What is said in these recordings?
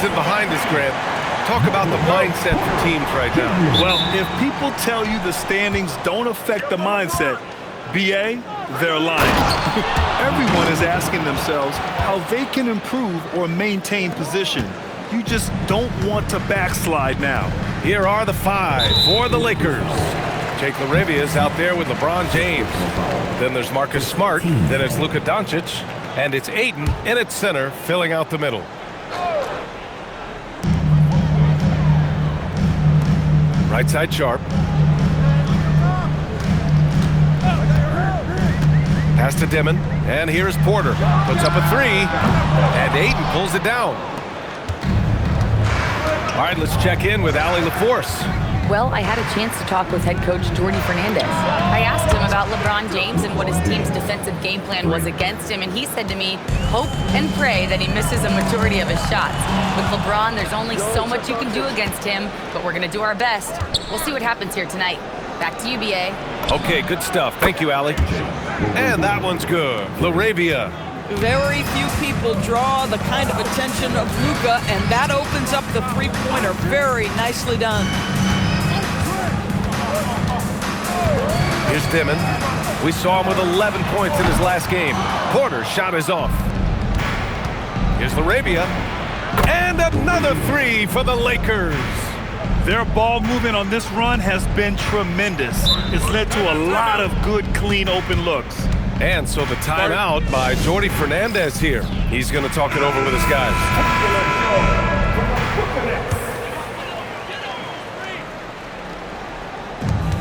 reason behind this, Grant. Talk about the mindset for teams right now. Well, if people tell you the standings don't affect the mindset, BA, they're lying. Everyone is asking themselves how they can improve or maintain position. You just don't want to backslide now. Here are the 5 for the Lakers. Jake LaRavia's out there with LeBron James. Then there's Marcus Smart. Then it's Luka Doncic. And it's Ayton in at center, filling out the middle. Right side Sharp. Pass to Timme, and here's Porter. Puts up a 3, and Ayton pulls it down. All right, let's check in with Allie LaForce. Well, I had a chance to talk with head coach Jordy Fernandez. I asked him about LeBron James and what his team's defensive game plan was against him, and he said to me, hope and pray that he misses a majority of his shots. With LeBron, there's only so much you can do against him, but we're going to do our best. We'll see what happens here tonight. Back to you, BA. Okay, good stuff. Thank you, Allie. And that one's good. LaRavia. Very few people draw the kind of attention of Luka, and that opens up the three-pointer. Very nicely done. Here's Timme. We saw him with 11 points in his last game. Porter's shot is off. Here's LaRavia. And another 3 for the Lakers. Their ball movement on this run has been tremendous. It's led to a lot of good, clean, open looks. And so the timeout by Jordy Fernandez here. He's going to talk it over with his guys.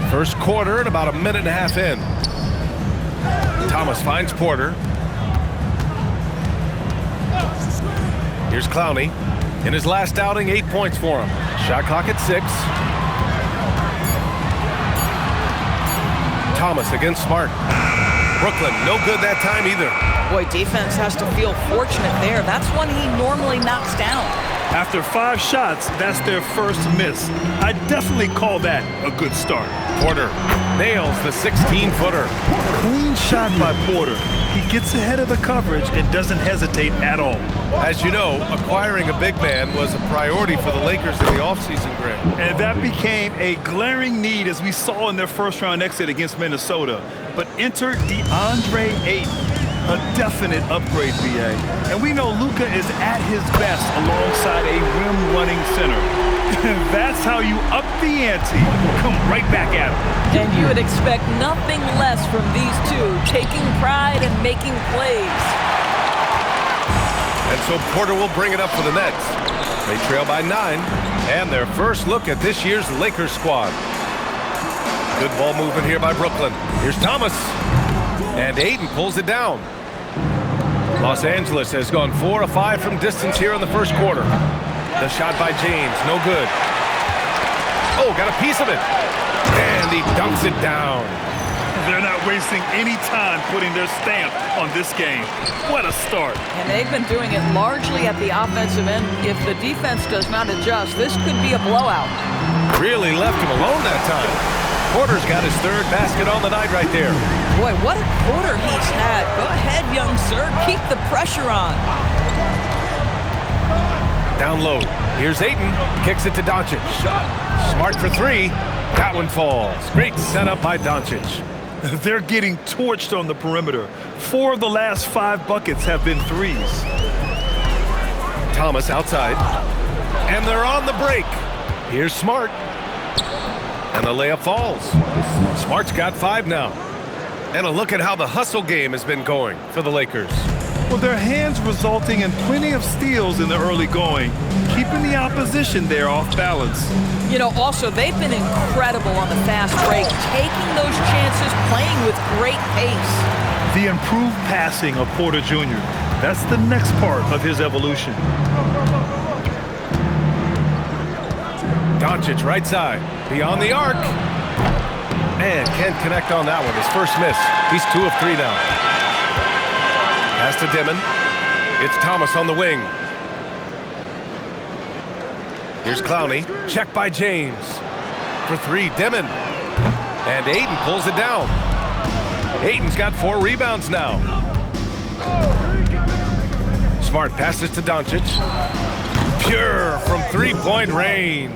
First quarter and about a minute and a half in. Thomas finds Porter. Here's Clowney. In his last outing, 8 points for him. Shot clock at 6. Thomas against Smart. Brooklyn, no good that time either. Boy, defense has to feel fortunate there. That's one he normally knocks down. After 5 shots, that's their first miss. I definitely call that a good start. Porter nails the 16-footer. Clean shot by Porter. He gets ahead of the coverage and doesn't hesitate at all. As you know, acquiring a big man was a priority for the Lakers in the offseason, Grant. And that became a glaring need as we saw in their first-round exit against Minnesota. But enter DeAndre Ayton. A definite upgrade, BA. And we know Luka is at his best alongside a rim-running center. That's how you up the ante. Come right back at him. And you would expect nothing less from these two, taking pride and making plays. And so Porter will bring it up for the Nets. They trail by 9, and their first look at this year's Lakers squad. Good ball movement here by Brooklyn. Here's Thomas. And Ayton pulls it down. Los Angeles has gone 4 of 5 from distance here in the first quarter. The shot by James, no good. Oh, got a piece of it. And he dunks it down. They're not wasting any time putting their stamp on this game. What a start. And they've been doing it largely at the offensive end. If the defense does not adjust, this could be a blowout. Really left him alone that time. Porter's got his 3rd basket on the night right there. Boy, what a quarter he's had. Go ahead, young sir. Keep the pressure on. Down low. Here's Ayton. Kicks it to Doncic. Smart for 3. That one falls. Great setup by Doncic. They're getting torched on the perimeter. 4 of the last 5 buckets have been threes. Thomas outside. And they're on the break. Here's Smart. And the layup falls. Smart's got 5 now. And a look at how the hustle game has been going for the Lakers. Well, their hands resulting in plenty of steals in the early going, keeping the opposition there off balance. You know, also, they've been incredible on the fast break, taking those chances, playing with great pace. The improved passing of Porter Jr., that's the next part of his evolution. Doncic right side, beyond the arc. And can't connect on that one. His first miss. He's 2 of 3 now. Pass to Timme. It's Thomas on the wing. Here's Clowney. Check by James. For 3, Timme. And Ayton pulls it down. Ayton's got 4 rebounds now. Smart passes to Doncic. Pure three-point range.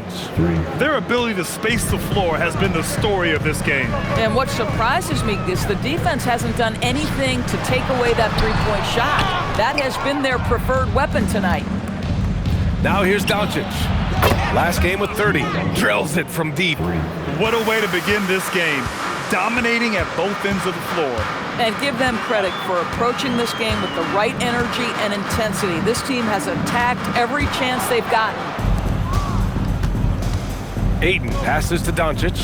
Their ability to space the floor has been the story of this game. And what surprises me is the defense hasn't done anything to take away that three-point shot. That has been their preferred weapon tonight. Now here's Doncic. Last game with 30. Drills it from deep. What a way to begin this game. Dominating at both ends of the floor. And give them credit for approaching this game with the right energy and intensity. This team has attacked every chance they've gotten. Ayton passes to Doncic.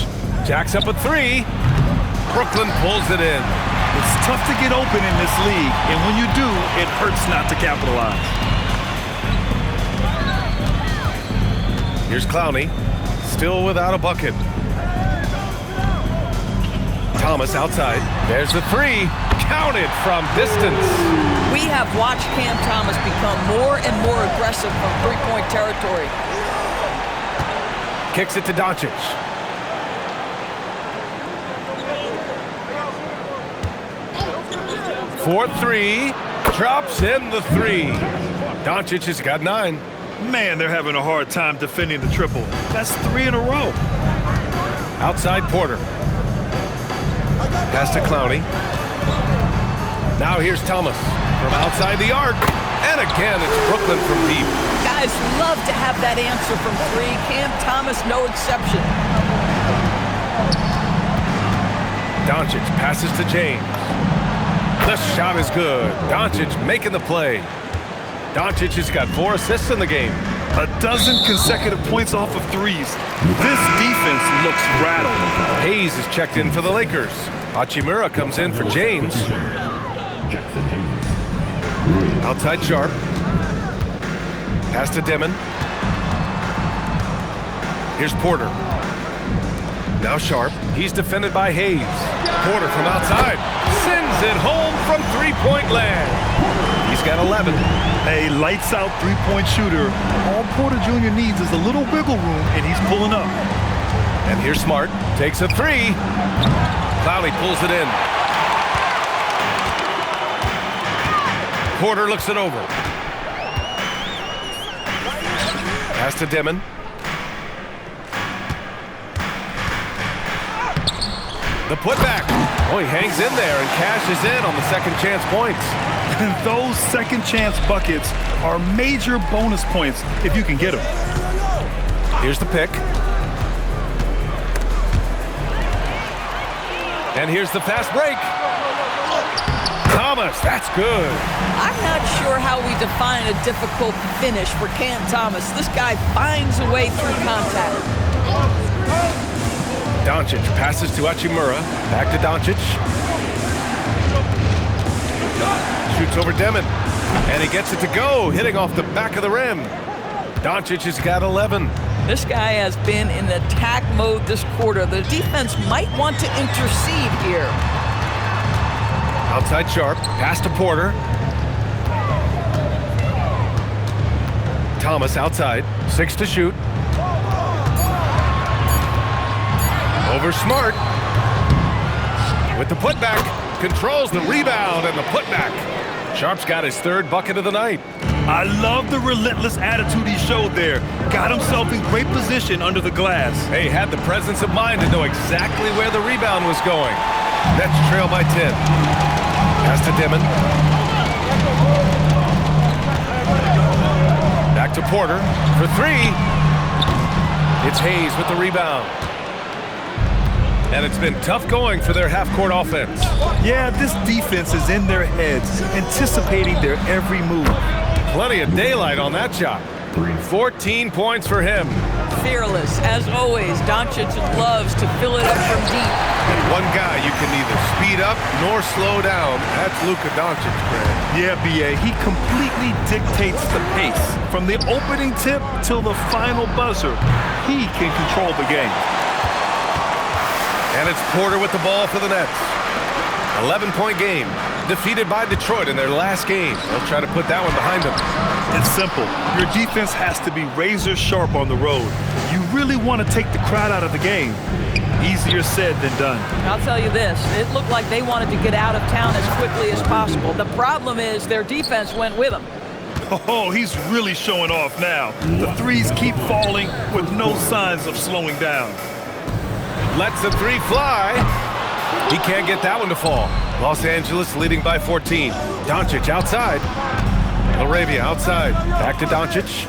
Jacks up a three. Brooklyn pulls it in. It's tough to get open in this league, and when you do, it hurts not to capitalize. Here's Clowney, still without a bucket. Thomas outside. There's the three. Counted from distance. We have watched Cam Thomas become more and more aggressive from three-point territory. Kicks it to Doncic. For three. Drops in the three. Doncic has got 9. Man, they're having a hard time defending the triple. That's 3 in a row. Outside Porter. Pass to Clowney. Now here's Thomas from outside the arc. And again, it's Brooklyn from deep. Guys love to have that answer from 3. Cam Thomas, no exception. Doncic passes to James. The shot is good. Doncic making the play. Doncic has got 4 assists in the game. A dozen consecutive points off of threes. This defense looks rattled. Hayes is checked in for the Lakers. Hachimura comes in for James. Outside Sharp. Pass to Timme. Here's Porter. Now Sharp. He's defended by Hayes. Porter from outside. Sends it home from three-point land. He's got 11. A lights-out three-point shooter. All Porter Jr. needs is a little wiggle room, and he's pulling up. And here's Smart. Takes a three. Clowney pulls it in. Porter looks it over. Pass to Timme. The putback. Oh, he hangs in there and cashes in on the second chance points. And those second chance buckets are major bonus points if you can get them. Here's the pick. And here's the fast break. Thomas, that's good. I'm not sure how we define a difficult finish for Cam Thomas. This guy finds a way through contact. Doncic passes to Hachimura. Back to Doncic. Shoots over Timme. And he gets it to go, hitting off the back of the rim. Doncic has got 11. This guy has been in attack mode this quarter. The defense might want to intercede here. Outside Sharp. Pass to Porter. Thomas outside. 6 to shoot. Over Smart. With the putback. Controls the rebound and the putback. Sharp's got his 3rd bucket of the night. I love the relentless attitude he showed there. Got himself in great position under the glass. He had the presence of mind to know exactly where the rebound was going. Nets trail by 10. Pass to Timme. Back to Porter for 3. It's Hayes with the rebound. And it's been tough going for their half-court offense. Yeah, this defense is in their heads, anticipating their every move. Plenty of daylight on that shot. 14 points for him. Fearless, as always. Doncic loves to fill it up from deep. And one guy you can neither speed up nor slow down. That's Luka Doncic, Greg. Yeah, B.A., he completely dictates the pace. From the opening tip till the final buzzer, he can control the game. And it's Porter with the ball for the Nets. 11-point game. Defeated by Detroit in their last game. They'll try to put that one behind them. It's simple. Your defense has to be razor sharp on the road. You really want to take the crowd out of the game. Easier said than done. I'll tell you this, it looked like they wanted to get out of town as quickly as possible. The problem is their defense went with them. Oh, he's really showing off now. The threes keep falling with no signs of slowing down. Lets the three fly. He can't get that one to fall. Los Angeles leading by 14. Doncic outside. Laravia outside. Back to Doncic.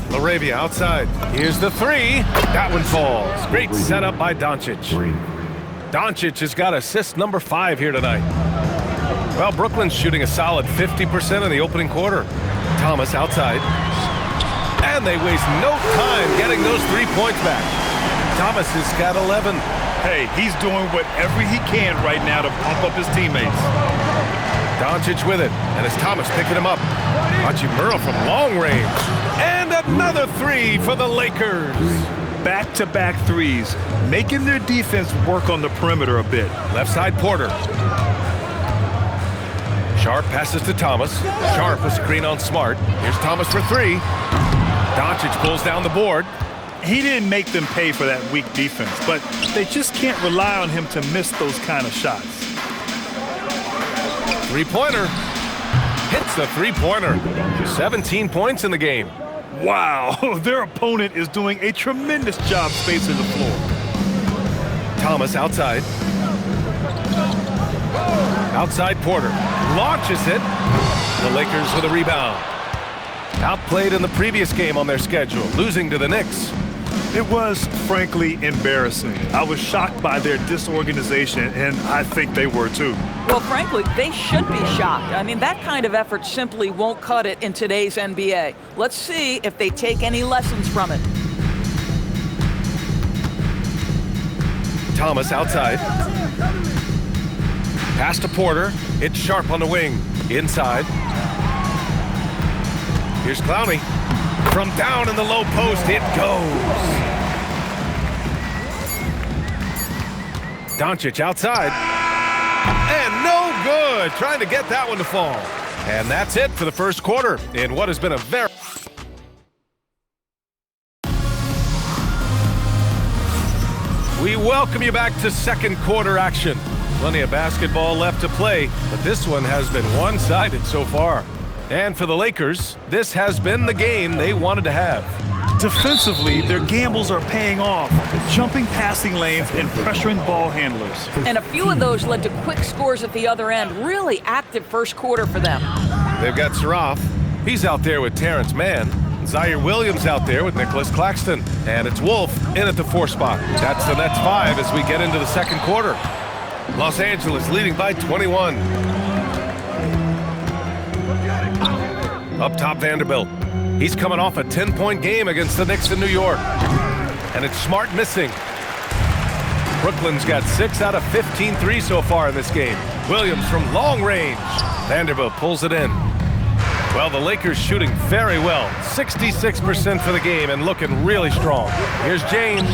Laravia outside. Here's the three. That one falls. Great setup by Doncic. Doncic has got assist number 5 here tonight. Well, Brooklyn's shooting a solid 50% in the opening quarter. Thomas outside. And they waste no time getting those 3 points back. Thomas has got 11. Hey, he's doing whatever he can right now to pump up his teammates. Doncic with it, and it's Thomas picking him up. Hachimura from long range. And another 3 for the Lakers. Back-to-back threes, making their defense work on the perimeter a bit. Left side, Porter. Sharp passes to Thomas. Sharp a screen on Smart. Here's Thomas for 3. Doncic pulls down the board. He didn't make them pay for that weak defense, but they just can't rely on him to miss those kind of shots. Three-pointer. Hits the three-pointer. 17 points in the game. Wow, their opponent is doing a tremendous job spacing the floor. Thomas outside. Outside Porter. Launches it. The Lakers with a rebound. Outplayed in the previous game on their schedule, losing to the Knicks. It was, frankly, embarrassing. I was shocked by their disorganization, and I think they were too. Well, frankly, they should be shocked. I mean, that kind of effort simply won't cut it in today's NBA. Let's see if they take any lessons from it. Thomas outside. Pass to Porter. It's Sharp on the wing. Inside. Here's Clowney. From down in the low post, it goes. Doncic outside. And no good. Trying to get that one to fall. And that's it for the first quarter in what has been a very... We welcome you back to second quarter action. Plenty of basketball left to play, but this one has been one-sided so far. And for the Lakers, this has been the game they wanted to have. Defensively, their gambles are paying off, jumping passing lanes and pressuring ball handlers. And a few of those led to quick scores at the other end. Really active first quarter for them. They've got Saraf. He's out there with Terrence Mann. Zaire Williams out there with Nicholas Claxton. And it's Wolf in at the 4 spot. That's the Nets 5 as we get into the second quarter. Los Angeles leading by 21. Up top, Vanderbilt. He's coming off a 10-point game against the Knicks in New York. And it's Smart missing. Brooklyn's got 6 out of 15 threes so far in this game. Williams from long range. Vanderbilt pulls it in. Well, the Lakers shooting very well. 66% for the game and looking really strong. Here's James.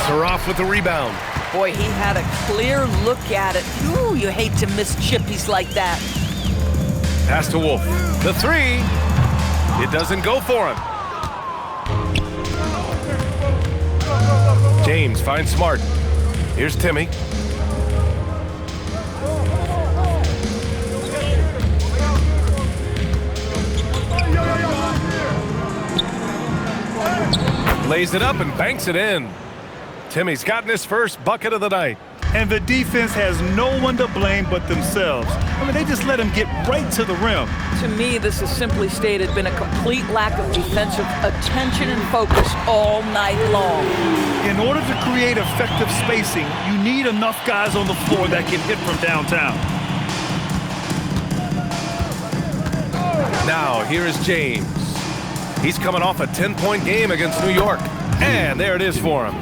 Saraf with the rebound. Boy, he had a clear look at it. Ooh, you hate to miss chippies like that. Pass to Wolf. The 3. It doesn't go for him. James finds Smart. Here's Timme. Lays it up and banks it in. Timme's gotten his first bucket of the night. And the defense has no one to blame but themselves. I mean, they just let him get right to the rim. To me, this has simply stated been a complete lack of defensive attention and focus all night long. In order to create effective spacing, you need enough guys on the floor that can hit from downtown. Now, here is James. He's coming off a 10-point game against New York. And there it is for him.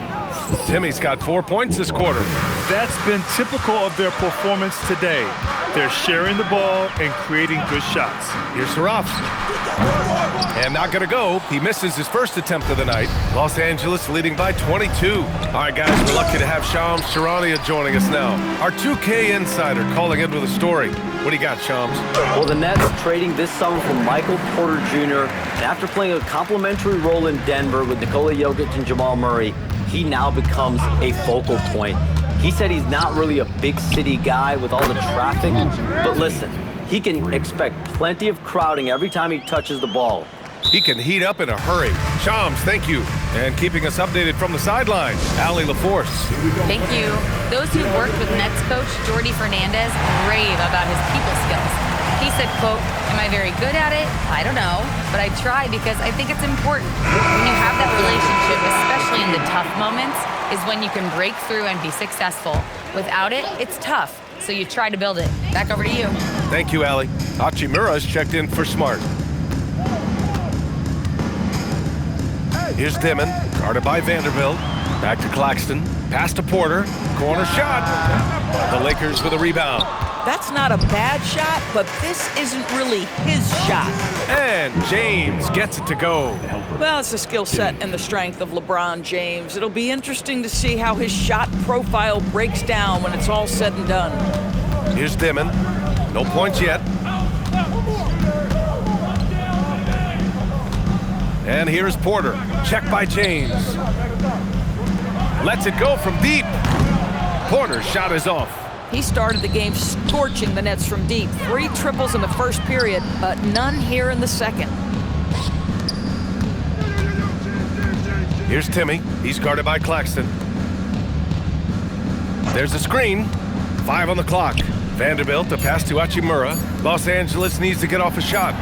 Timme's got 4 points this quarter. That's been typical of their performance today. They're sharing the ball and creating good shots. Here's Saraf. And not going to go. He misses his first attempt of the night. Los Angeles leading by 22. All right, guys, we're lucky to have Shams Charania joining us now. Our 2K insider calling in with a story. What do you got, Shams? Well, the Nets trading this summer for Michael Porter Jr. And after playing a complimentary role in Denver with Nikola Jokic and Jamal Murray, he now becomes a focal point. He said he's not really a big city guy with all the traffic, but listen, he can expect plenty of crowding every time he touches the ball. He can heat up in a hurry. Shams, thank you. And keeping us updated from the sideline, Allie LaForce. Thank you. Those who've worked with Nets coach Jordi Fernandez rave about his people skills. He said, quote, "Am I very good at it? I don't know, but I try because I think it's important." When you have that relationship, especially in the tough moments, is when you can break through and be successful. Without it, it's tough, so you try to build it. Back over to you. Thank you, Allie. Hachimura's checked in for Smart. Here's Timme, guarded by Vanderbilt. Back to Claxton. Pass to Porter. Corner shot. The Lakers with a rebound. That's not a bad shot, but this isn't really his shot. And James gets it to go. Well, it's the skill set and the strength of LeBron James. It'll be interesting to see how his shot profile breaks down when it's all said and done. Here's Timme. No points yet. And here's Porter. Check by James. Lets it go from deep. Porter's shot is off. He started the game scorching the Nets from deep. 3 triples in the first period, but none here in the second. Here's Timme. He's guarded by Claxton. There's a screen. 5 on the clock. Vanderbilt to pass to Hachimura. Los Angeles needs to get off a shot.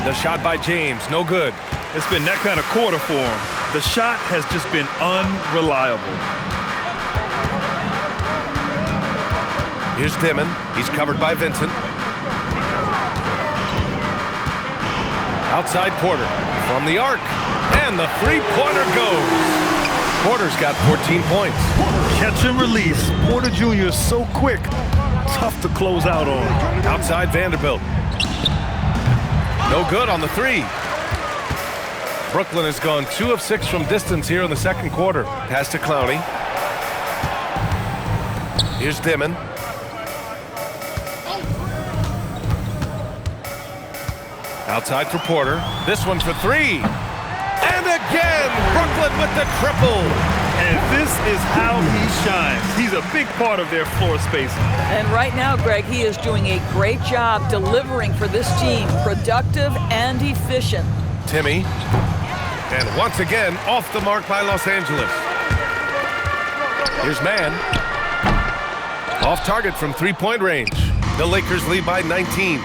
The shot by James, no good. It's been that kind of quarter for him. The shot has just been unreliable. Here's Timme. He's covered by Vincent. Outside Porter. From the arc. And the three-pointer goes. Porter's got 14 points. Catch and release. Porter Jr. is so quick. Tough to close out on. Outside Vanderbilt. No good on the three. Brooklyn has gone 2 of 6 from distance here in the second quarter. Pass to Clowney. Here's Timme. Outside for Porter. This one for 3. And again, Brooklyn with the triple. And this is how he shines. He's a big part of their floor spacing. And right now, Greg, he is doing a great job delivering for this team. Productive and efficient. Timme. And once again, off the mark by Los Angeles. Here's Mann. Off target from three-point range. The Lakers lead by 19.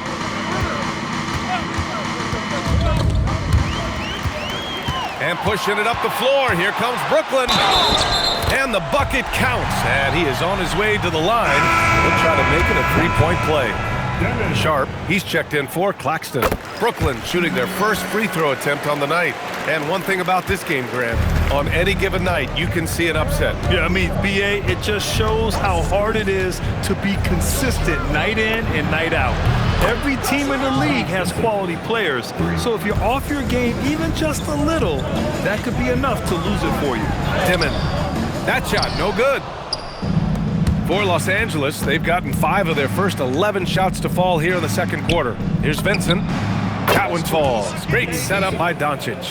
And pushing it up the floor. Here comes Brooklyn. And the bucket counts. And he is on his way to the line. He'll try to make it a three-point play. Sharp, he's checked in for Claxton. Brooklyn shooting their first free throw attempt on the night. And one thing about this game, Grant, on any given night, you can see an upset. Yeah, I mean, BA, it just shows how hard it is to be consistent night in and night out. Every team in the league has quality players. So if you're off your game even just a little, that could be enough to lose it for you. Timme, that shot, no good. For Los Angeles, they've gotten 5 of their first 11 shots to fall here in the second quarter. Here's Vincent. That one falls. Great setup by Doncic.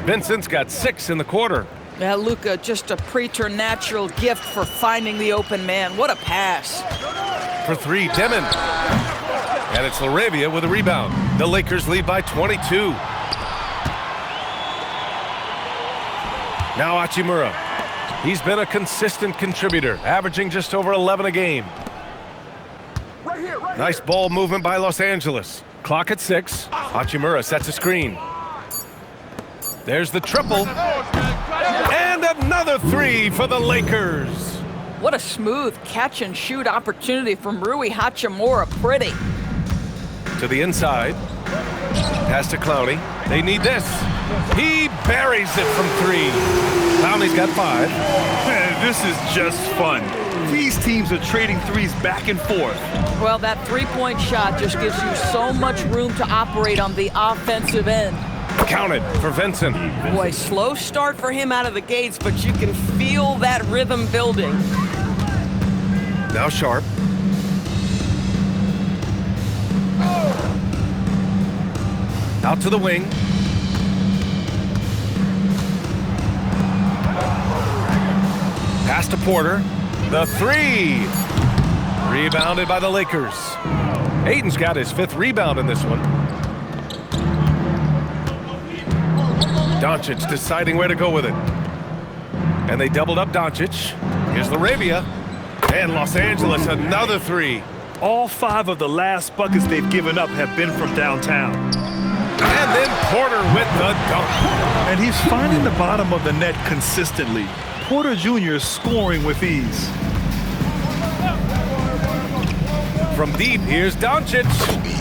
Vincent's got 6 in the quarter. Yeah, Luka, just a preternatural gift for finding the open man. What a pass. For 3, Timme. And it's LaRavia with a rebound. The Lakers lead by 22. Now Hachimura. He's been a consistent contributor, averaging just over 11 a game. Nice ball movement by Los Angeles. Clock at 6. Hachimura sets a screen. There's the triple. And another 3 for the Lakers. What a smooth catch-and-shoot opportunity from Rui Hachimura. Pretty. To the inside. Pass to Clowney. They need this. He buries it from 3. Clowney's got 5. Man, this is just fun. These teams are trading threes back and forth. Well, that three-point shot just gives you so much room to operate on the offensive end. Counted for Vincent. Boy, slow start for him out of the gates, but you can feel that rhythm building. Now Sharp. Out to the wing. Pass to Porter. The 3. Rebounded by the Lakers. Ayton's got his 5th rebound in this one. Doncic deciding where to go with it. And they doubled up Doncic. Here's Laravia. And Los Angeles, another 3. All 5 of the last buckets they've given up have been from downtown. And then Porter with the dunk. And he's finding the bottom of the net consistently. Porter Jr. is scoring with ease. From deep, here's Doncic.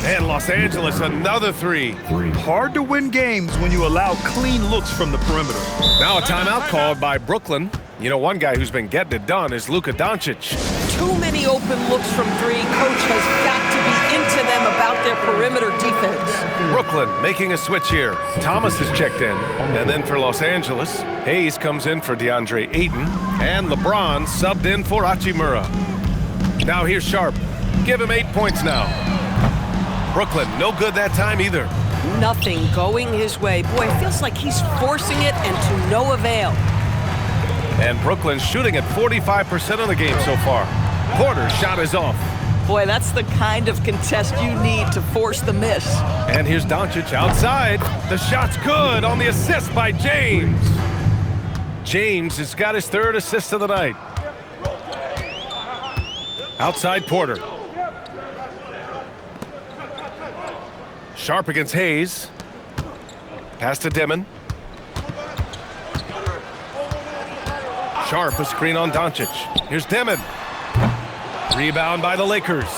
And Los Angeles, another 3. Hard to win games when you allow clean looks from the perimeter. Now a timeout called by Brooklyn. You know, one guy who's been getting it done is Luka Doncic. Too many open looks from 3. Coach has got to be into them about their perimeter defense. Brooklyn making a switch here. Thomas is checked in. And then for Los Angeles, Hayes comes in for DeAndre Ayton. And LeBron subbed in for Hachimura. Now here's Sharp. Give him 8 points now. Brooklyn, no good that time either. Nothing going his way. Boy, it feels like he's forcing it and to no avail. And Brooklyn's shooting at 45% of the game so far. Porter's shot is off. Boy, that's the kind of contest you need to force the miss. And here's Doncic outside. The shot's good on the assist by James. James has got his 3rd assist of the night. Outside Porter. Sharp against Hayes. Pass to Timme. Sharp, a screen on Doncic. Here's Timme. Rebound by the Lakers.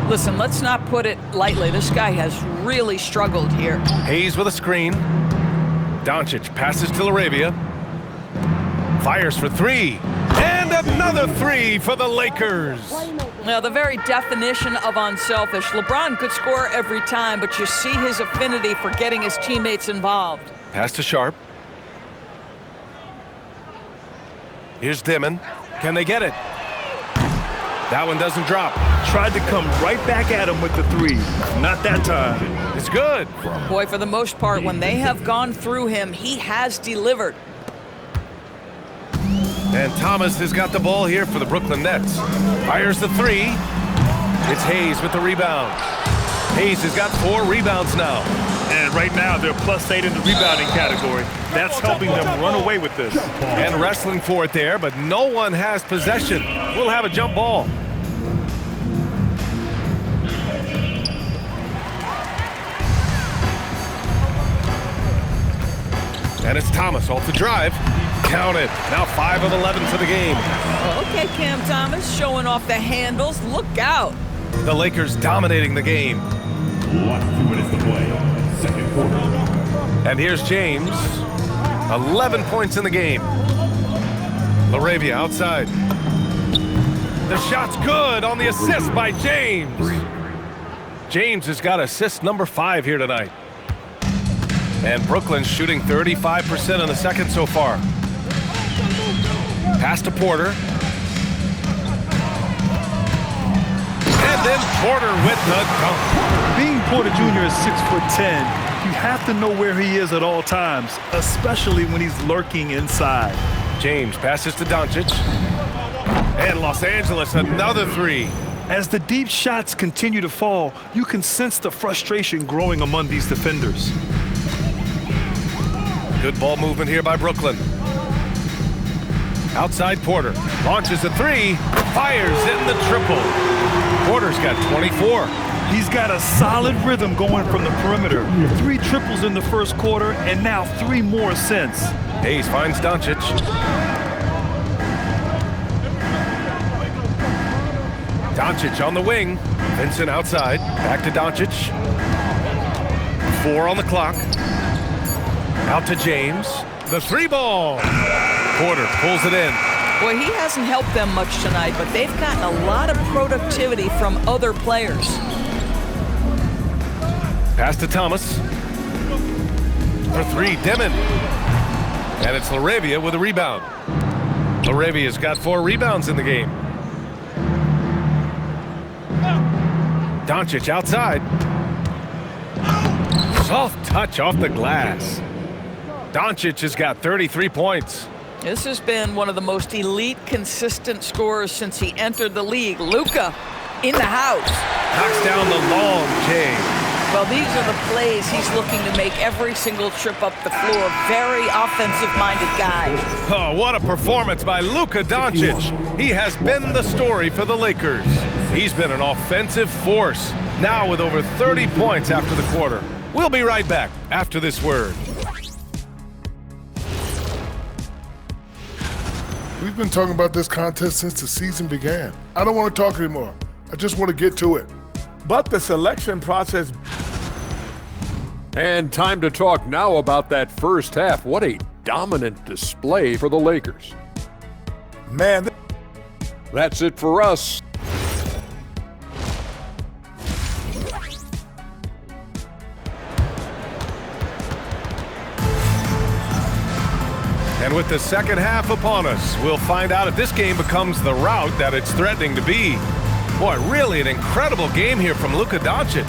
Listen, let's not put it lightly. This guy has really struggled here. Hayes with a screen. Doncic passes to Laravia. Fires for 3. And another 3 for the Lakers. Now, the very definition of unselfish. LeBron could score every time, but you see his affinity for getting his teammates involved. Pass to Sharp. Here's Timme. Can they get it? That one doesn't drop. Tried to come right back at him with the 3. Not that time. It's good. Boy, for the most part, when they have gone through him, he has delivered. And Thomas has got the ball here for the Brooklyn Nets. Fires the 3. It's Hayes with the rebound. Hayes has got 4 rebounds now. And right now, they're +8 in the rebounding category. That's helping them run away with this. And wrestling for it there, but no one has possession. We'll have a jump ball. And it's Thomas off the drive. Counted. Now 5 of 11 for the game. Okay, Cam Thomas showing off the handles. Look out. The Lakers dominating the game. 2 minutes to play. Second quarter. And here's James. 11 points in the game. Laravia outside. The shot's good on the assist by James. James has got assist number 5 here tonight. And Brooklyn's shooting 35% in the second so far. Pass to Porter. And then Porter with the dunk. Being Porter Jr. is 6'10", you have to know where he is at all times, especially when he's lurking inside. James passes to Doncic. And Los Angeles, another 3. As the deep shots continue to fall, you can sense the frustration growing among these defenders. Good ball movement here by Brooklyn. Outside Porter. Launches a 3. Fires in the triple. Porter's got 24. He's got a solid rhythm going from the perimeter. 3 triples in the first quarter, and now 3 more since. Hayes finds Doncic. Doncic on the wing. Vincent outside. Back to Doncic. 4 on the clock. Out to James. The 3 ball. Porter pulls it in. Boy, he hasn't helped them much tonight, but they've gotten a lot of productivity from other players. Pass to Thomas. For 3, Timme. And it's Laravia with a rebound. Laravia's got 4 rebounds in the game. Doncic outside. Soft touch off the glass. Doncic has got 33 points. This has been one of the most elite, consistent scorers since he entered the league. Luka in the house. Knocks down the long J. Well, these are the plays he's looking to make every single trip up the floor. Very offensive-minded guy. Oh, what a performance by Luka Doncic. He has been the story for the Lakers. He's been an offensive force, now with over 30 points after the quarter. We'll be right back after this word. We've been talking about this contest since the season began. I don't want to talk anymore. I just want to get to it. But the selection process... And time to talk now about that first half. What a dominant display for the Lakers. Man, That's it for us. And with the second half upon us, we'll find out if this game becomes the rout that it's threatening to be. Boy, really an incredible game here from Luka Doncic.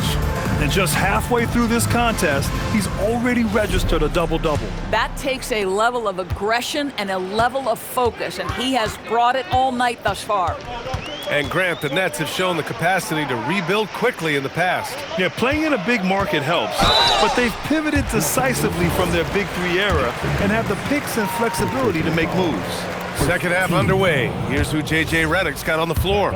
And just halfway through this contest, he's already registered a double-double. That takes a level of aggression and a level of focus, and he has brought it all night thus far. And Grant, the Nets have shown the capacity to rebuild quickly in the past. Yeah, playing in a big market helps, but they've pivoted decisively from their Big Three era and have the picks and flexibility to make moves. Second half underway. Here's who J.J. Redick's got on the floor.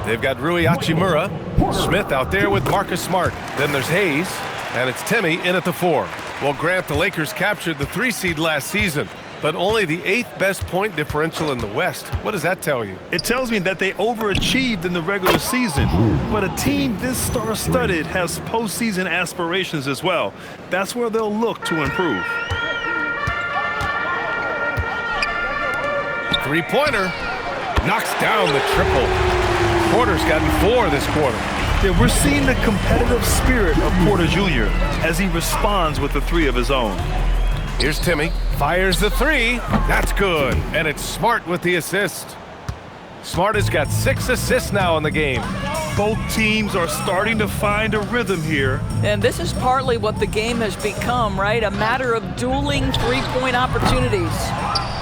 They've got Rui Hachimura, Smith out there with Marcus Smart. Then there's Hayes, and it's Timme in at the 4. Well, Grant, the Lakers captured the 3 seed last season, but only the 8th best point differential in the West. What does that tell you? It tells me that they overachieved in the regular season, but a team this star-studded has postseason aspirations as well. That's where they'll look to improve. Three-pointer knocks down the triple. Porter's gotten 4 this quarter. Yeah, we're seeing the competitive spirit of Porter Jr. as he responds with the 3 of his own. Here's Timme, fires the 3. That's good, and it's Smart with the assist. Smart has got 6 assists now in the game. Both teams are starting to find a rhythm here. And this is partly what the game has become, right? A matter of dueling three-point opportunities.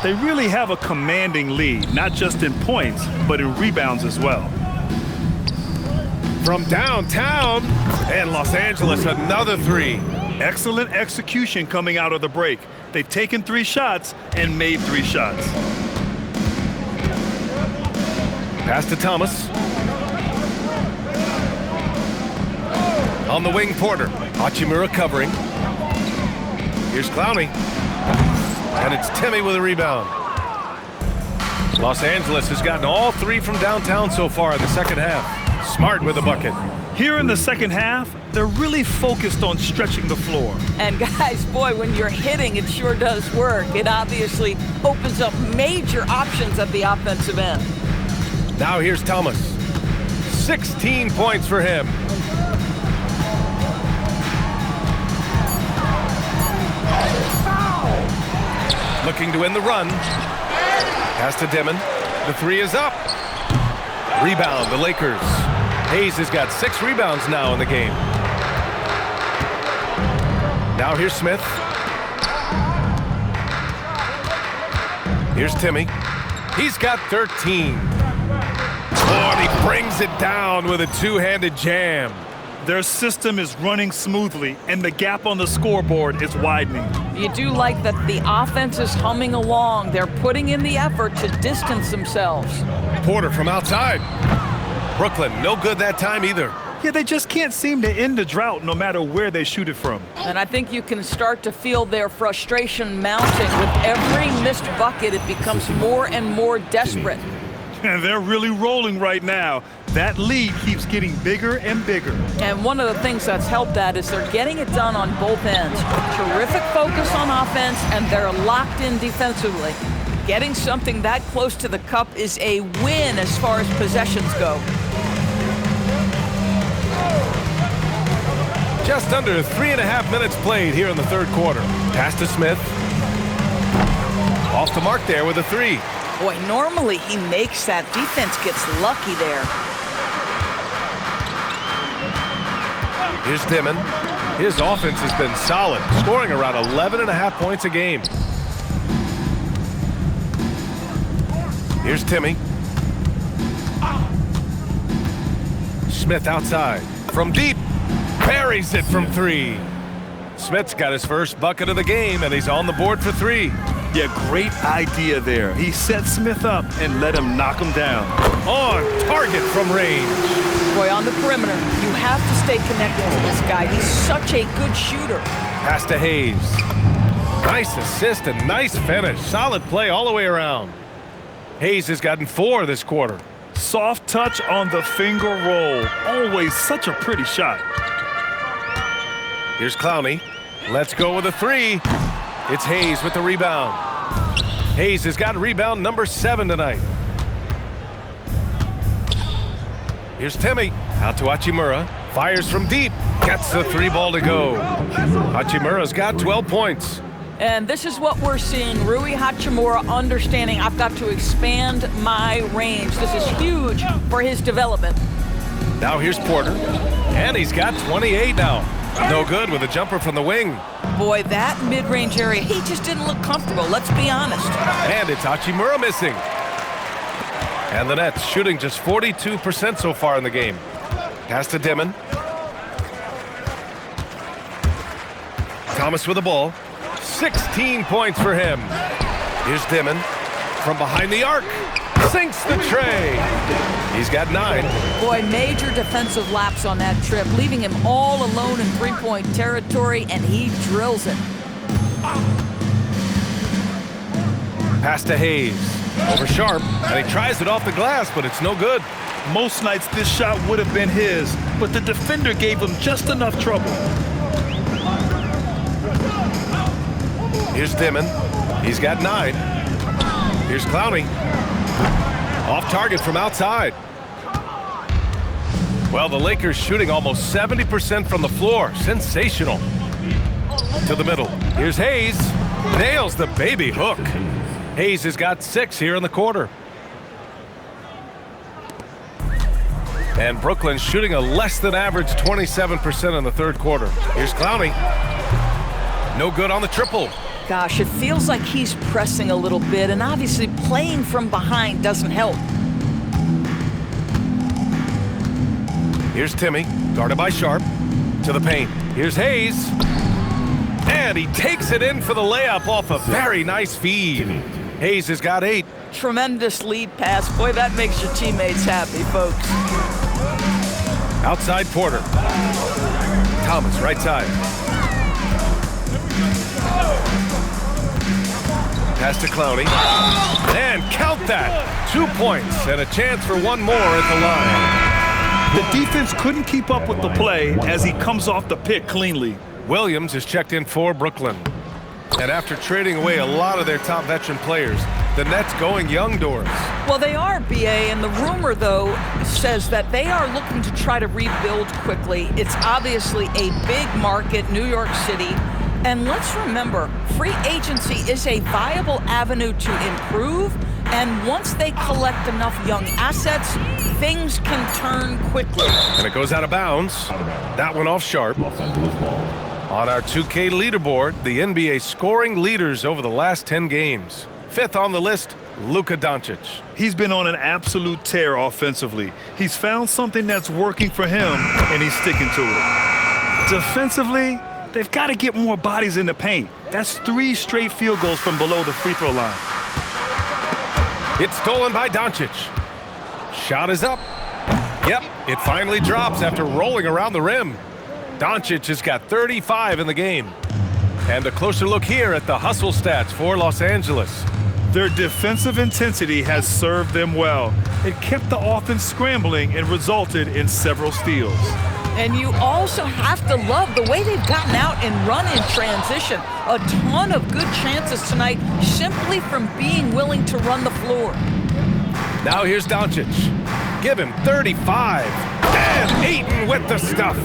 They really have a commanding lead, not just in points, but in rebounds as well. From downtown, and Los Angeles, another 3. Excellent execution coming out of the break. They've taken 3 shots and made 3 shots. Pass to Thomas. On the wing, Porter. Hachimura covering. Here's Clowney. And it's Timme with a rebound. Los Angeles has gotten all 3 from downtown so far in the second half. Smart with a bucket. Here in the second half, they're really focused on stretching the floor. And guys, boy, when you're hitting, it sure does work. It obviously opens up major options at the offensive end. Now here's Thomas. 16 points for him. Looking to win the run. Pass to Dimon. The 3 is up. Rebound, the Lakers. Hayes has got 6 rebounds now in the game. Now here's Smith. Here's Timme. He's got 13. Oh, and he brings it down with a 2-handed jam. Their system is running smoothly, and the gap on the scoreboard is widening. You do like that the offense is humming along. They're putting in the effort to distance themselves. Porter from outside. Brooklyn, no good that time either. Yeah, they just can't seem to end the drought no matter where they shoot it from. And I think you can start to feel their frustration mounting. With every missed bucket, it becomes more and more desperate. And they're really rolling right now. That lead keeps getting bigger and bigger. And one of the things that's helped that is they're getting it done on both ends. Terrific focus on offense, and they're locked in defensively. Getting something that close to the cup is a win as far as possessions go. Just under 3.5 minutes played here in the third quarter. Pass to Smith. Off the mark there with a 3. Boy, normally he makes that. Defense gets lucky there. Here's Dimon. His offense has been solid, scoring around 11.5 points a game. Here's Timme. Smith outside. From deep. Buries it from 3. Smith's got his first bucket of the game, and he's on the board for 3. Yeah, great idea there. He set Smith up and let him knock him down. On target from range. Boy, on the perimeter, you have to stay connected to this guy. He's such a good shooter. Pass to Hayes. Nice assist and nice finish. Solid play all the way around. Hayes has gotten 4 this quarter. Soft touch on the finger roll. Always such a pretty shot. Here's Clowney. Let's go with a 3. It's Hayes with the rebound. Hayes has got rebound number 7 tonight. Here's Timme. Out to Hachimura. Fires from deep. Gets the 3 ball to go. Hachimura's got 12 points. And this is what we're seeing. Rui Hachimura understanding I've got to expand my range. This is huge for his development. Now here's Porter. And he's got 28 now. No good with a jumper from the wing. Boy, that mid-range area, he just didn't look comfortable, let's be honest. And it's Hachimura missing. And the Nets shooting just 42% so far in the game. Pass to Timme. Thomas with the ball. 16 points for him. Here's Timme from behind the arc. Sinks the tray. He's got 9. Boy, major defensive lapse on that trip, leaving him all alone in three-point territory, and he drills it. Pass to Hayes. Over Sharp, and he tries it off the glass, but it's no good. Most nights this shot would have been his, but the defender gave him just enough trouble. Here's Timme. He's got 9. Here's Clowney. Off target from outside. Well, the Lakers shooting almost 70% from the floor. Sensational. To the middle. Here's Hayes. Nails the baby hook. Hayes has got 6 here in the quarter. And Brooklyn shooting a less than average 27% in the third quarter. Here's Clowney. No good on the triple. Gosh, it feels like he's pressing a little bit, and obviously playing from behind doesn't help. Here's Timme, guarded by Sharp. To the paint. Here's Hayes. And he takes it in for the layup off a very nice feed. Hayes has got 8. Tremendous lead pass. Boy, that makes your teammates happy, folks. Outside Porter. Thomas, right side. Pass to Clowney. And count that. 2 points and a chance for one more at the line. The defense couldn't keep up with the play as he comes off the pick cleanly. Williams is checked in for Brooklyn. And after trading away a lot of their top veteran players, the Nets going young doors. Well, they are, BA, and the rumor, though, says that they are looking to try to rebuild quickly. It's obviously a big market, New York City. And let's remember, free agency is a viable avenue to improve. And once they collect enough young assets, things can turn quickly. And it goes out of bounds. That one off Sharp. On our 2K leaderboard, the NBA scoring leaders over the last 10 games. 5th on the list, Luka Doncic. He's been on an absolute tear offensively. He's found something that's working for him, and he's sticking to it. Defensively, they've got to get more bodies in the paint. That's 3 straight field goals from below the free throw line. It's stolen by Doncic. Shot is up. Yep, it finally drops after rolling around the rim. Doncic has got 35 in the game. And a closer look here at the hustle stats for Los Angeles. Their defensive intensity has served them well. It kept the offense scrambling and resulted in several steals. And you also have to love the way they've gotten out and run in transition. A ton of good chances tonight simply from being willing to run the floor. Now here's Doncic. Give him 35. And Ayton with the stuff.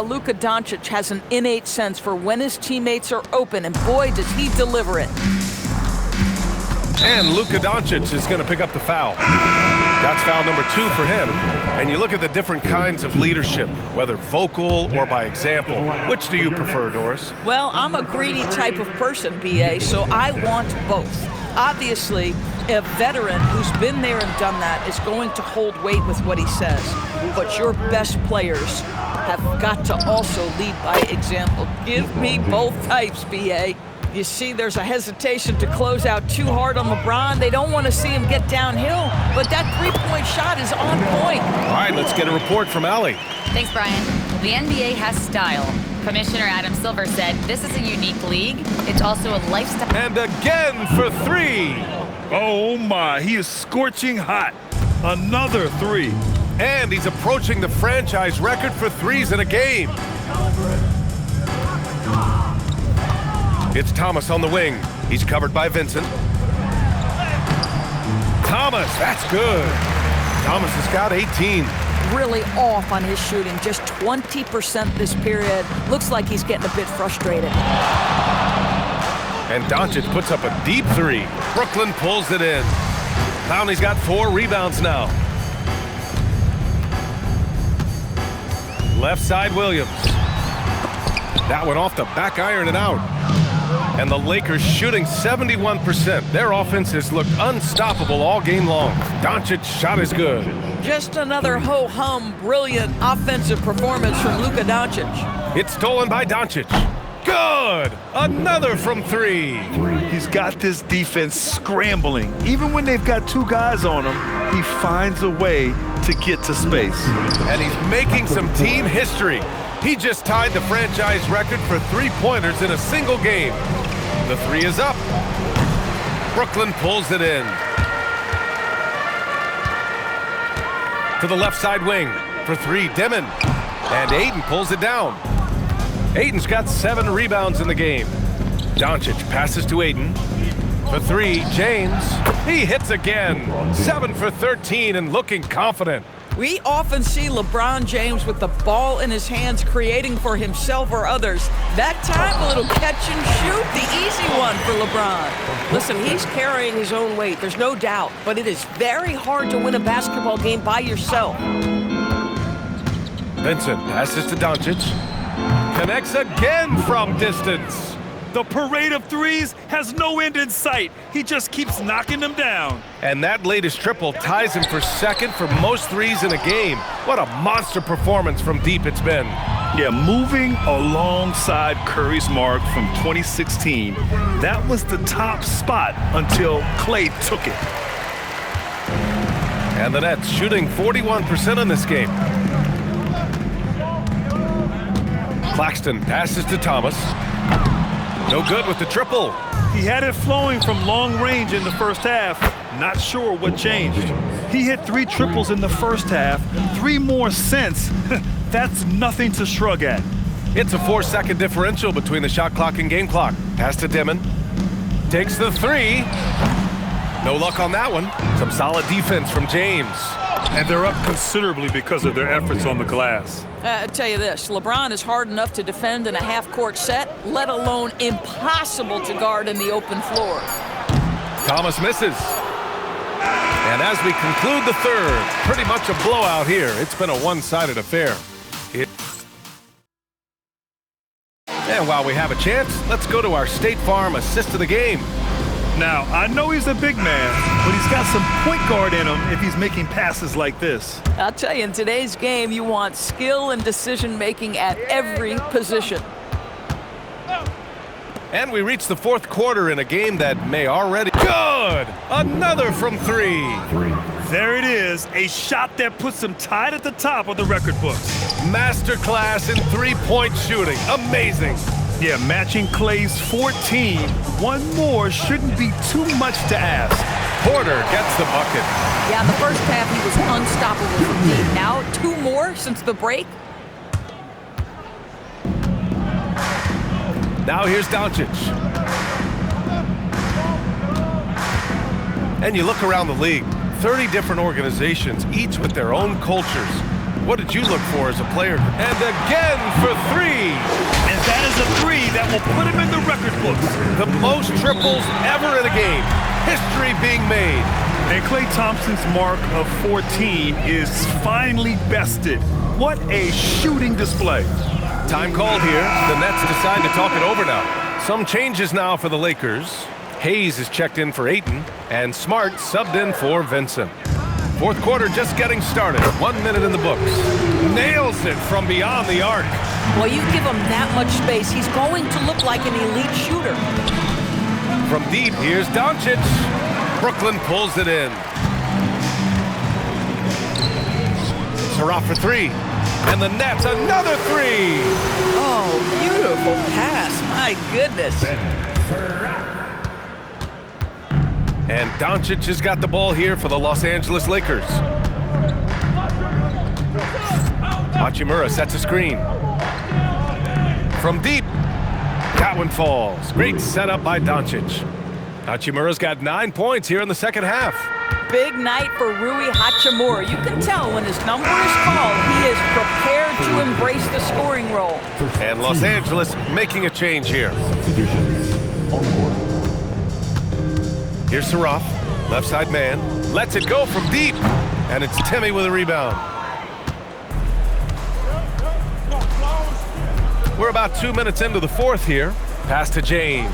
Luka Doncic has an innate sense for when his teammates are open, and boy, does he deliver it. And Luka Doncic is going to pick up the foul. That's foul number 2 for him. And you look at the different kinds of leadership, whether vocal or by example. Which do you prefer, Doris? Well, I'm a greedy type of person, BA, so I want both. Obviously, a veteran who's been there and done that is going to hold weight with what he says. But your best players have got to also lead by example. Give me both types, BA. You see there's a hesitation to close out too hard on LeBron. They don't want to see him get downhill, but that three-point shot is on point. All right, let's get a report from Allie. Thanks, Brian. The NBA has style. Commissioner Adam Silver said this is a unique league. It's also a lifestyle. And again for three. Oh my, he is scorching hot. Another three. And he's approaching the franchise record for threes in a game. It's Thomas on the wing. He's covered by Vincent. Thomas, that's good. Thomas has got 18. Really off on his shooting, just 20% this period. Looks like he's getting a bit frustrated. And Doncic puts up a deep three. Brooklyn pulls it in. Clowney's got 4 rebounds now. Left side Williams. That one off the back iron and out. And the Lakers shooting 71%. Their offense has looked unstoppable all game long. Doncic's shot is good. Just another ho-hum, brilliant offensive performance from Luka Doncic. It's stolen by Doncic. Good! Another from 3. He's got this defense scrambling. Even when they've got 2 guys on him, he finds a way to get to space. And he's making some team history. He just tied the franchise record for three-pointers in a single game. The 3 is up. Brooklyn pulls it in. To the left side wing for 3, Timme. And Ayton pulls it down. Ayton's got 7 rebounds in the game. Doncic passes to Ayton. For 3, James. He hits again. 7 for 13 and looking confident. We often see LeBron James with the ball in his hands creating for himself or others. That time, a little catch and shoot, the easy one for LeBron. Listen, he's carrying his own weight, there's no doubt, but it is very hard to win a basketball game by yourself. Vincent passes to Doncic. Connects again from distance. The parade of threes has no end in sight. He just keeps knocking them down. And that latest triple ties him for second for most threes in a game. What a monster performance from deep it's been. Yeah, moving alongside Curry's mark from 2016. That was the top spot until Klay took it. And the Nets shooting 41% in this game. Claxton passes to Thomas. No good with the triple. He had it flowing from long range in the first half. Not sure what changed. He hit 3 triples in the first half, 3 more since. That's nothing to shrug at. It's a 4-second differential between the shot clock and game clock. Pass to Timme. Takes the 3. No luck on that one. Some solid defense from James. And they're up considerably because of their efforts on the glass. I'll tell you this, LeBron is hard enough to defend in a half-court set, let alone impossible to guard in the open floor. Thomas misses. And as we conclude the third, pretty much a blowout here. It's been a one-sided affair. And while we have a chance, let's go to our State Farm assist of the game. Now, I know he's a big man, but he's got some point guard in him if he's making passes like this. I'll tell you, in today's game, you want skill and decision-making at every position. And we reach the fourth quarter in a game that may already... Good! Another from 3. There it is, a shot that puts him tied at the top of the record books. Masterclass in three-point shooting. Amazing. Yeah, matching Klay's 14. One more shouldn't be too much to ask. Porter gets the bucket. Yeah, the first half he was unstoppable from deep. Now 2 more since the break. Now here's Doncic. And you look around the league, 30 different organizations, each with their own cultures. What did you look for as a player? And again for 3. And that is a 3 that will put him in the record books. The most triples ever in a game. History being made. And Klay Thompson's mark of 14 is finally bested. What a shooting display. Time called here. The Nets decide to talk it over now. Some changes now for the Lakers. Hayes is checked in for Ayton, and Smart subbed in for Vincent. Fourth quarter just getting started. 1 minute in the books. Nails it from beyond the arc. Well, you give him that much space, he's going to look like an elite shooter. From deep, here's Doncic. Brooklyn pulls it in. Surratt for three. And the Nets, another three. Oh, beautiful pass. My goodness. And Doncic has got the ball here for the Los Angeles Lakers. Hachimura sets a screen. From deep, that one falls. Great setup by Doncic. Hachimura's got 9 points here in the second half. Big night for Rui Hachimura. You can tell when his number is called, he is prepared to embrace the scoring role. And Los Angeles making a change here. Here's Surratt, left side man, lets it go from deep, and it's Timme with a rebound. We're about 2 minutes into the fourth here. Pass to James.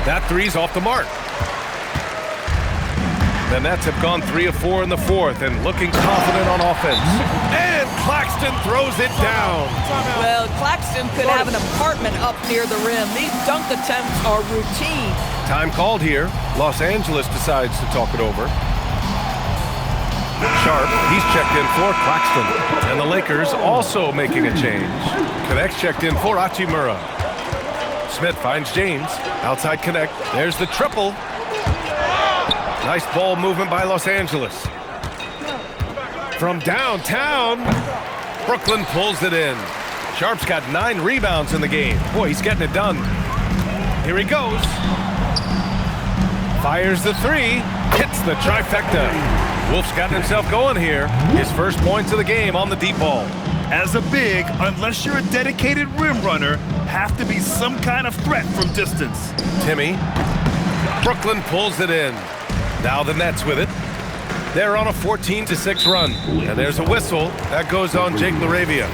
That three's off the mark. The Nets have gone 3 of 4 in the fourth and looking confident on offense. And Claxton throws it down. Well, Claxton could have an apartment up near the rim. These dunk attempts are routine. Time called here. Los Angeles decides to talk it over. Sharp, he's checked in for Claxton. And the Lakers also making a change. Connect's checked in for Hachimura. Smith finds James. Outside Connect. There's the triple. Nice ball movement by Los Angeles. From downtown, Brooklyn pulls it in. Sharp's got 9 rebounds in the game. Boy, he's getting it done. Here he goes. Fires the three. Hits the trifecta. Wolf's got himself going here. His first points of the game on the deep ball. As a big, unless you're a dedicated rim runner, have to be some kind of threat from distance. Timme. Brooklyn pulls it in. Now the Nets with it. They're on a 14-6 run. And there's a whistle. That goes on Jake LaRavia.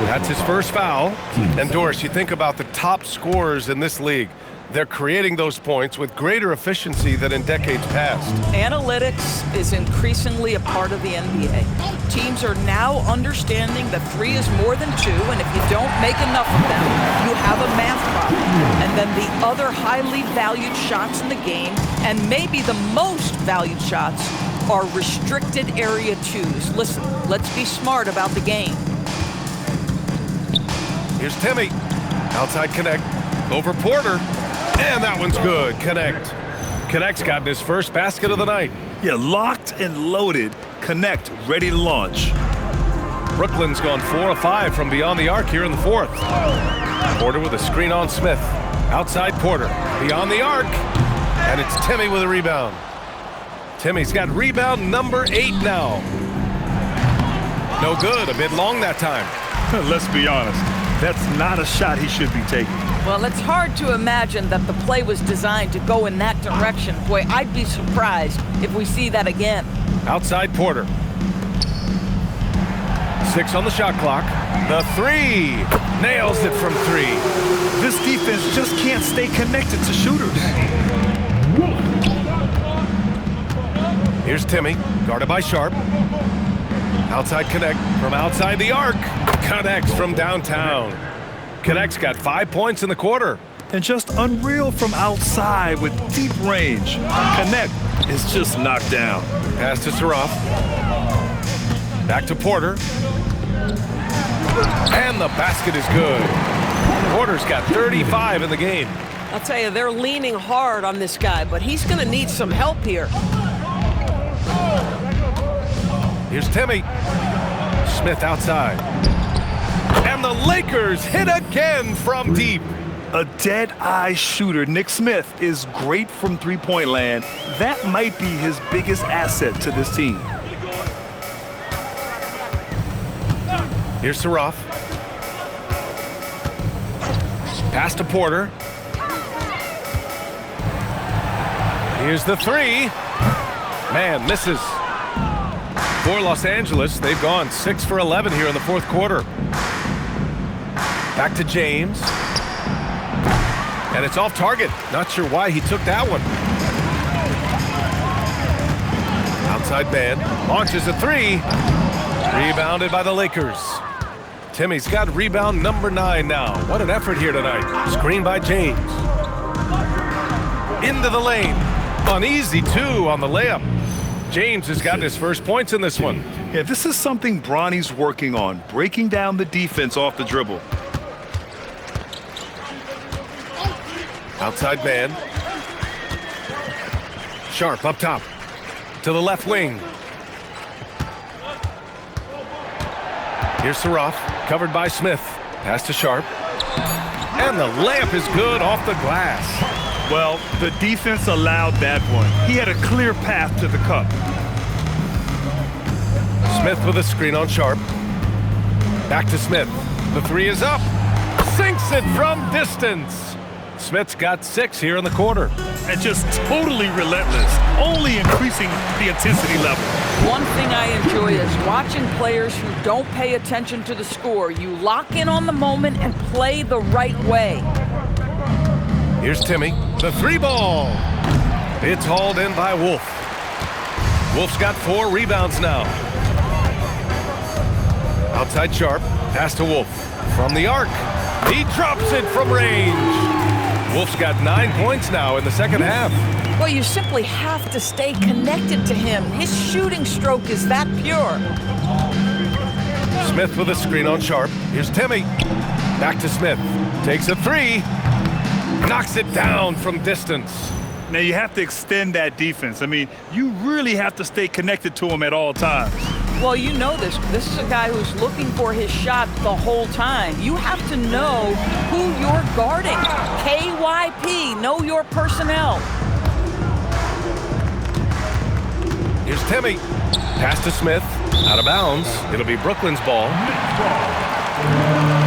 That's his first foul. And Doris, you think about the top scorers in this league. They're creating those points with greater efficiency than in decades past. Analytics is increasingly a part of the NBA. Teams are now understanding that 3 is more than 2, and if you don't make enough of them, you have a math problem. And then the other highly valued shots in the game, and maybe the most valued shots, are restricted area 2s. Listen, let's be smart about the game. Here's Timme. Outside Connect. Over Porter. And that one's good. Connect. Connect's gotten his first basket of the night. Yeah, locked and loaded. Connect, ready to launch. Brooklyn's gone 4 of 5 from beyond the arc here in the fourth. Porter with a screen on Smith. Outside Porter. Beyond the arc. And it's Timme with a rebound. Timme's got rebound number 8 now. No good. A bit long that time. Let's be honest. That's not a shot he should be taking. Well, it's hard to imagine that the play was designed to go in that direction. Boy, I'd be surprised if we see that again. Outside Porter. 6 on the shot clock. The 3. Nails it from 3. This defense just can't stay connected to shooters. Here's Timme, guarded by Sharp. Outside Connect from outside the arc. Connects from downtown. Connect's got 5 points in the quarter. And just unreal from outside with deep range. Connect is just knocked down. Pass to Surratt. Back to Porter. And the basket is good. Porter's got 35 in the game. I'll tell you, they're leaning hard on this guy, but he's going to need some help here. Here's Timme. Smith outside. And the Lakers hit again from deep. A dead-eye shooter, Nick Smith, is great from three-point land. That might be his biggest asset to this team. Here's Surratt. Pass to Porter. Here's the 3. Man, misses. For Los Angeles, they've gone 6 for 11 here in the fourth quarter. Back to James. And it's off target. Not sure why he took that one. Outside man. Launches a three. Rebounded by the Lakers. Timme's got rebound number 9 now. What an effort here tonight. Screen by James. Into the lane. Uneasy two on the layup. James has gotten his first points in this one. Yeah, this is something Bronny's working on, breaking down the defense off the dribble. Outside man. Sharp up top. To the left wing. Here's Saraf, covered by Smith. Pass to Sharp. And the layup is good off the glass. Well, the defense allowed that one. He had a clear path to the cup. Smith with a screen on Sharp. Back to Smith. The three is up. Sinks it from distance. Smith's got 6 here in the quarter. And just totally relentless, only increasing the intensity level. One thing I enjoy is watching players who don't pay attention to the score. You lock in on the moment and play the right way. Here's Timme, the 3 ball. It's hauled in by Wolf. Wolf's got 4 rebounds now. Outside Sharp, pass to Wolf. From the arc, he drops it from range. Wolf's got 9 points now in the second half. Well, you simply have to stay connected to him. His shooting stroke is that pure. Smith with a screen on Sharp. Here's Timme. Back to Smith. Takes a 3. Knocks it down from distance. Now you have to extend that defense. I mean, you really have to stay connected to him at all times. Well, you know this. This is a guy who's looking for his shot the whole time. You have to know who you're guarding. KYP, know your personnel. Here's Timme. Pass to Smith. Out of bounds. It'll be Brooklyn's ball.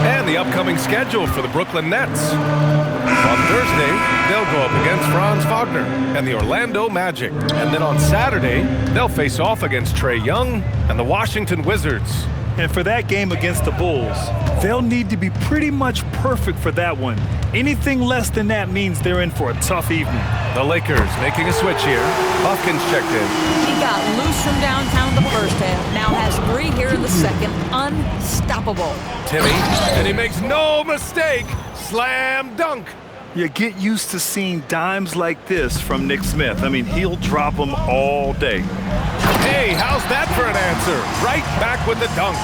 And the upcoming schedule for the Brooklyn Nets. On Thursday, they'll go up against Franz Wagner and the Orlando Magic. And then on Saturday, they'll face off against Trae Young and the Washington Wizards. And for that game against the Bulls, they'll need to be pretty much perfect for that one. Anything less than that means they're in for a tough evening. The Lakers making a switch here. Buffkin's checked in. He got loose from downtown in the first half. Now has 3 here in the second. Unstoppable. Timme, and he makes no mistake. Slam dunk. You get used to seeing dimes like this from Nick Smith. I mean, he'll drop them all day. Hey, how's that for an answer? Right back with the dunk.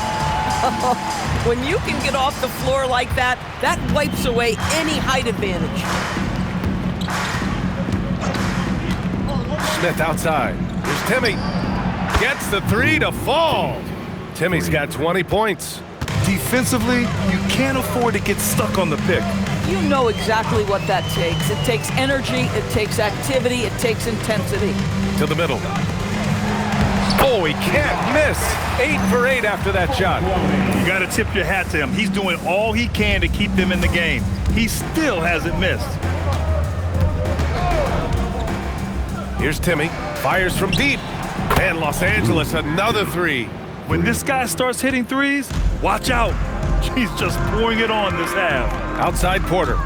When you can get off the floor like that, that wipes away any height advantage. Smith outside. Here's Timme. Gets the 3 to fall. Timmy's got 20 points. Defensively, you can't afford to get stuck on the pick. You know exactly what that takes. It takes energy, it takes activity, it takes intensity. To the middle. Oh, he can't miss. 8 for 8 after that shot. You got to tip your hat to him. He's doing all he can to keep them in the game. He still hasn't missed. Here's Timme. Fires from deep. And Los Angeles, another 3. When this guy starts hitting threes, watch out. He's just pouring it on this half. Outside Porter.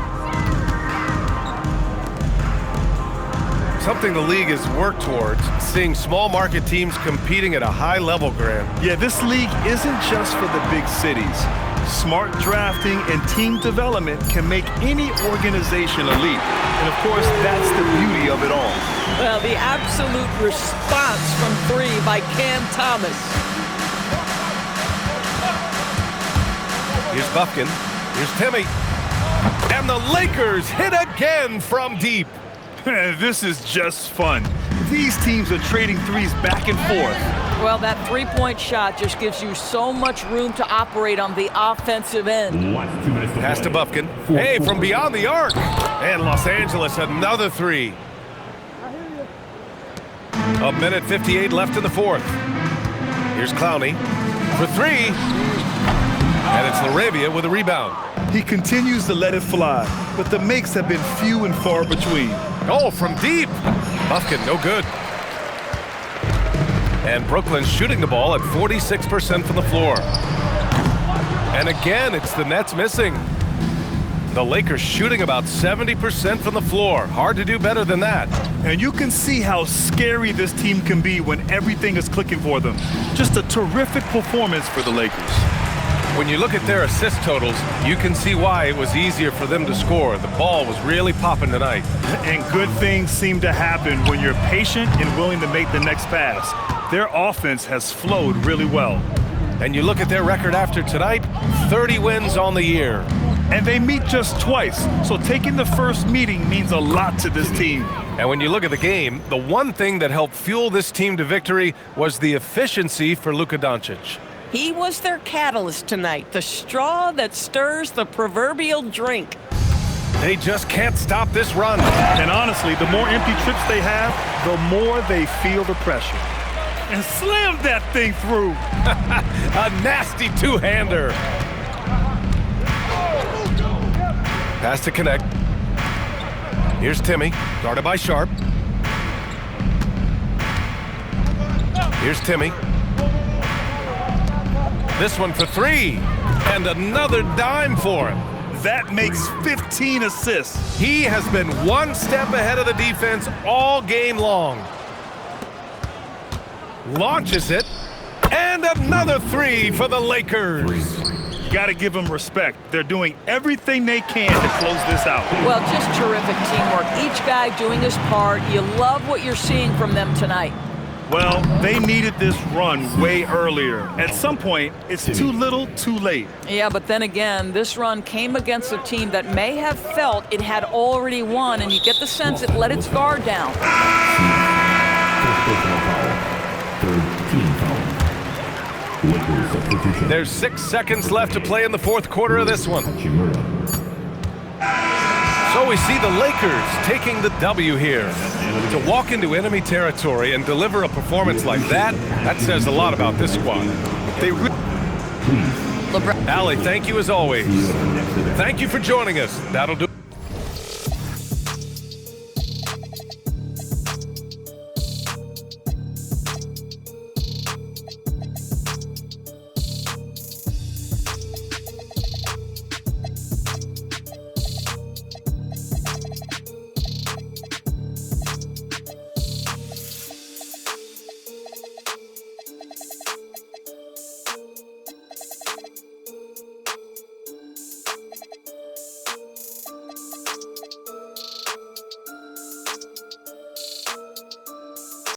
Something the league has worked towards, seeing small market teams competing at a high level, Graham. Yeah, this league isn't just for the big cities. Smart drafting and team development can make any organization elite. And of course, that's the beauty of it all. Well, the absolute response from 3 by Cam Thomas. Here's Buffkin. Here's Timme. And the Lakers hit again from deep. This is just fun. These teams are trading threes back and forth. Well, that 3-point shot just gives you so much room to operate on the offensive end. Pass to Buffkin. Hey, from beyond the arc. And Los Angeles, another 3. A minute 58 left in the fourth. Here's Clowney for 3. And it's LaRavia with a rebound. He continues to let it fly, but the makes have been few and far between. Oh, from deep. Buffkin, no good. And Brooklyn's shooting the ball at 46% from the floor. And again, it's the Nets missing. The Lakers shooting about 70% from the floor. Hard to do better than that. And you can see how scary this team can be when everything is clicking for them. Just a terrific performance for the Lakers. When you look at their assist totals, you can see why it was easier for them to score. The ball was really popping tonight. And good things seem to happen when you're patient and willing to make the next pass. Their offense has flowed really well. And you look at their record after tonight, 30 wins on the year. And they meet just twice, so taking the first meeting means a lot to this team. And when you look at the game, the one thing that helped fuel this team to victory was the efficiency for Luka Doncic. He was their catalyst tonight, the straw that stirs the proverbial drink. They just can't stop this run. And honestly, the more empty trips they have, the more they feel the pressure. And slam that thing through. A nasty two-hander. Pass to connect. Here's Timme, guarded by Sharp. Here's Timme. This one for three. And another dime for him. That makes 15 assists. He has been one step ahead of the defense all game long. Launches it. And another three for the Lakers. You got to give them respect. They're doing everything they can to close this out. Well, just terrific teamwork. Each guy doing his part. You love what you're seeing from them tonight. Well, they needed this run way earlier. At some point, it's too little, too late. Yeah, but then again, this run came against a team that may have felt it had already won, and you get the sense it let its guard down. There's 6 seconds left to play in the fourth quarter of this one. So we see the Lakers taking the W here. To walk into enemy territory and deliver a performance like that says a lot about this squad. Allie, thank you as always. Thank you for joining us. That'll do it.